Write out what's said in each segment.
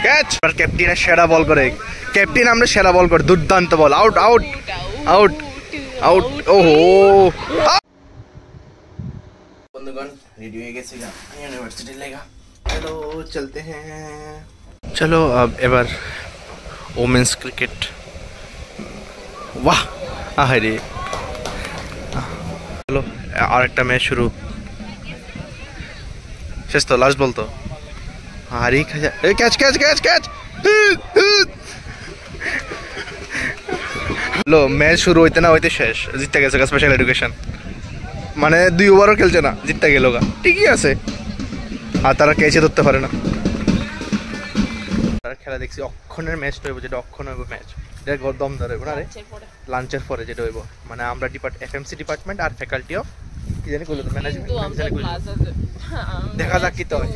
Catch. আর ক্যাপ্টেনের সেরা বল করে, ক্যাপ্টেন আমরা সেরা বল করে, দুর্দান্ত বল, আউট আউট আউট আউট। ওহো বন্ধুগণ, रेडी हो গেছি না यूनिवर्सिटी लेगा, चलो चलते हैं। चलो अब এবার ওমেন্স ক্রিকেট। বাহ আরে চলো আরেকটা ম্যাচ শুরু, শেষ তো, লাস্ট বল তো। আরে ক্যাচ ক্যাচ ক্যাচ ক্যাচ। লো ম্যাচ শুরু হইতে না হইতে শেষ, জিততে গেছে স্পেশাল এডুকেশন, মানে 2 ওভারও খেলছে না, জিততে গেল গা, ঠিকই আছে। আর তারা ক্যাচে ধরতে পারে না। তারা খেলা দেখছি অক্ষণের ম্যাচটা হইব, যেটা অক্ষণ হইব ম্যাচ, এটা দম ধরে না রে, লাঞ্চের পরে যেটা হইব, মানে আমরা এফএমসি ডিপার্টমেন্ট আর ফ্যাকাল্টি অফ কি জানি কইলো ম্যানেজমেন্ট, দেখা যাক কি তো হয়।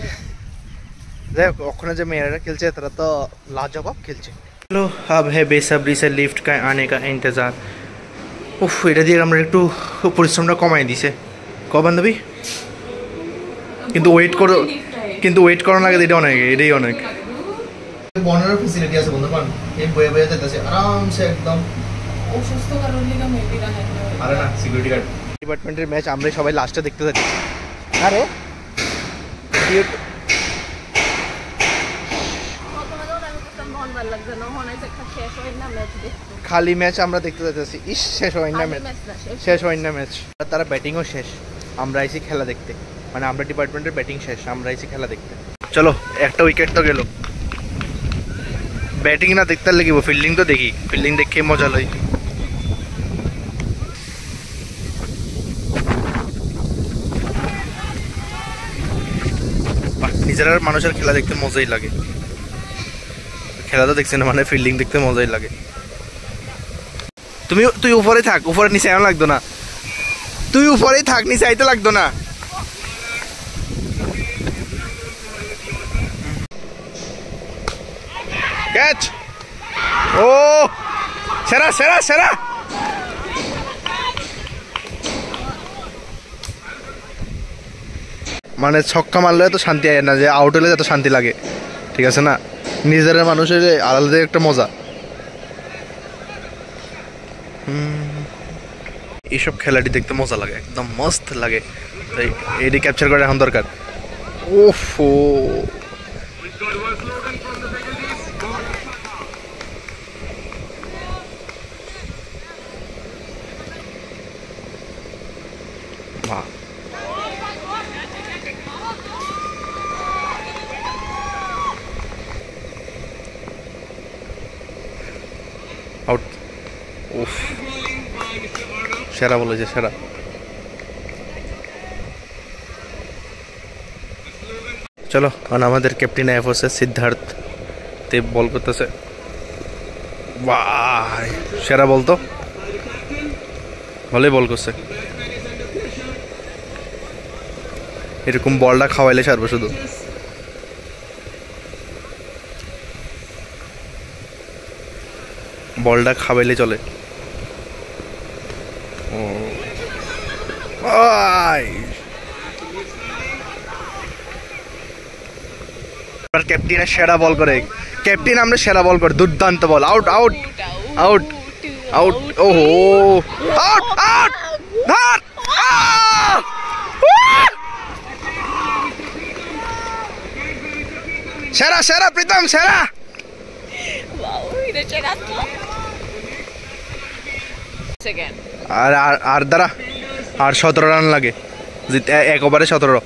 যাই হোক ওখানে যে মেয়েরা খেলছে তারা তো লাজবাব খেলছে। चलो अब है बेसब्री से लिफ्ट का आने का इंतज़ार। উফ এটা দিয়ে আমরা একটু পরিশ্রমটা কমাই দিছে ক বান্ধবী, কিন্তু ওয়েট করার লাগে, এটা অনেক, এটাই অনেক। বনের ফ্যাসিলিটি আছে বন্ধুগণ, এই বয়ে বয়ে যেতেছে আরামসে একদম। অসুস্থ কারণ লিগা মেবি রাখে আরে না, সিকিউরিটি গার্ড ডিপার্টমেন্টের ম্যাচ আমরা সবাই লাস্টে দেখতে যাচ্ছি। আরে খালি ম্যাচ আমরা দেখতে যাচ্ছি, ইস শেষ হয় না ম্যাচ, শেষ হয় না ম্যাচ। তারা ব্যাটিংও শেষ, আমরা আইছি খেলা দেখতে, মানে আমরা ডিপার্টমেন্টের ব্যাটিং শেষ, আমরা আইছি খেলা দেখতে। চলো একটা উইকেট তো গেল, ব্যাটিং না দেখতে লাগিব, ফিল্ডিং তো দেখি, ফিল্ডিং দেখে মজা লই। নিজের মানুষের খেলা দেখতে মজাই লাগে, খেলা তো দেখছি না, মানে ফিল্ডিং দেখতে মজাই লাগে। তুই উপরে থাক, উপরে নিচে এমন লাগতো না, তুই উপরেই থাক, নিচে আইতে লাগতো না। ক্যাচ, ও সেরা সেরা সেরা। মানে ছক্কা মারলে এত শান্তি আয় না, যে আউট হলে এত শান্তি লাগে, ঠিক আছে না, নিজের মানুষের আলাদা একটা মজা। এইসব খেলাটি দেখতে মজা লাগে, একদম মস্ত লাগে, তাই এটি ক্যাপচার করা এখন দরকার। ওফো বাহ, আউট। উফ সেরা বলেছে, সেরা। চলো কারণ আমাদের ক্যাপ্টেন এফ হচ্ছে সিদ্ধার্থ, তে বল করতেছে, বাহ সেরা বলতো, ভালোই বল করছে। এরকম বলটা খাওয়াইলে সারবে, শুধু বলটা খাওয়াইলে চলে। ক্যাপ্টেনের সেরা বল করে, ক্যাপ্টেন আমরা সেরা বল করে, দুর্দান্ত বল, আউট আউট আউট আউট। ওহো আউট আউট ধর, সেরা সেরা প্রীতম সেরা। আর দ্বারা আর 17 রান লাগে, এক ওভারে 17,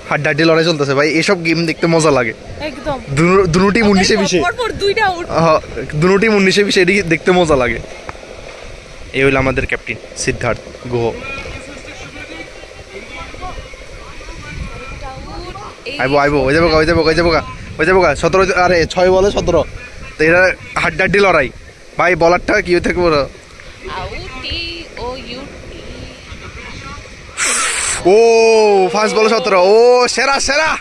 হাড্ডাহাড্ডি লড়াই চলতেছে ভাই। এইসব গেম দেখতে মজা লাগে একদম, দুটো টিম 19-20, দুটো টিম 19-20, এটি দেখতে মজা লাগে। এই হইল আমাদের ক্যাপ্টেন সিদ্ধার্থ গুহ। আইবো আইবো, হয়ে যাবো হয়ে যাবো হয়ে যাবো হয়ে যাবো 17, আরে 6 বলে 17, তো এটা হাড্ডাহাড্ডি লড়াই ভাই। বলারটা কি হয়ে থাকবো, ও ফার্স্ট বলে 17, ও সেরা সেরা।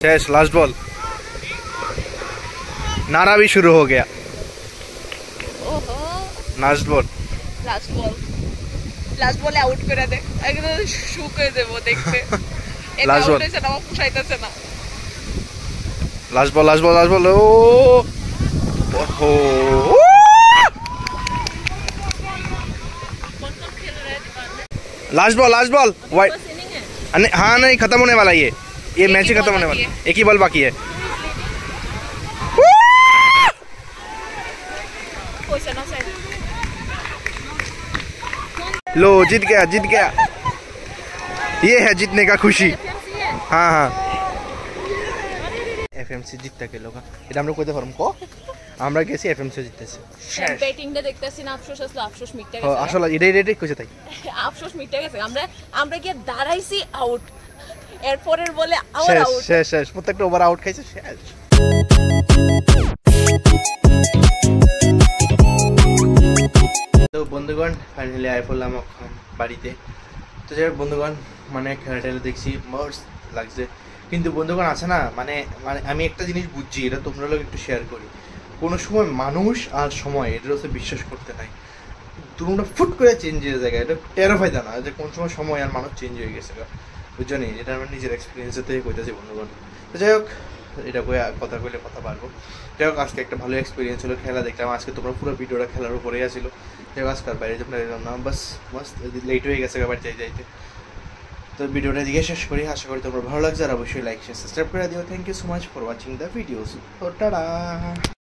শেষ, লাস্ট বল। नारा भी शुरू हो गया। ओहो लास्ट बॉल লাস্ট বলে আউট করে দে একদম শু করে দেব দেখতে এটা Last আউট ball. হইছে না আমার পুষাইতেছে না लास्ट बॉल ओ ओहो कौन खेल रहा है डिपार्टमेंट लास्ट बॉल वाइट बस इनिंग है हाँ नहीं खत्म होने वाला ये मैच ही खत्म होने वाला एक ही बॉल बाकी है कोई ना साइड लो जीत गया ये है जीतने का खुशी हाँ हाँ এফএমসি জিততে গেল এটা আমরা কইতে পারম কো আমরা গেছি এফএমসি জিততেছি ব্যাটিংটা দেখতেছি না আফসোস আসলে আফসোস মিটে গেছে আসলে এটাই কইছে তাই আফসোস মিটে গেছে আমরা গিয়ে দাঁড়াইছি আউট এরপরের বলে আবার আউট শেষ প্রত্যেকটা ওভার আউট খাইছে শেষ তো বন্ধুগণ ফাইনালি আই পড়লাম এখন বাড়িতে তো যাই হোক বন্ধুগণ মানে খেলাটা দেখছি মস্ত লাগছে কিন্তু বন্ধুগণ আছে না মানে আমি একটা জিনিস বুঝছি এটা তোমরা লোক একটু শেয়ার করি কোনো সময় মানুষ আর সময় এটার হচ্ছে বিশ্বাস করতে নাই দুটোটা ফুট করে চেঞ্জ হয়ে যায় এটা টেরোফাই না যে কোন সময় আর মানুষ চেঞ্জ হয়ে গেছে বুঝছো নি এটা আমার নিজের এক্সপিরিয়েন্সের থেকে কইতেছি বন্ধুগণ তো যাই হোক এটা কথা কইলে কথা পারবো যাই হোক আজকে একটা ভালো এক্সপিরিয়েন্স হলো খেলা দেখলাম আজকে তোমরা পুরো ভিডিওটা খেলার উপরেই আসিল যাই হোক আজকে আর বাইরে যেতাম না বাস মস্ত লেট হয়ে গেছে আবার যাইতে তো ভিডিওটা দিকে শেষ করি আশা করি তোমার ভালো লাগছে আর অবশ্যই লাইক শেয়ার সাবস্ক্রাইব করে দিও thank you so much for watching the videos তো টাটা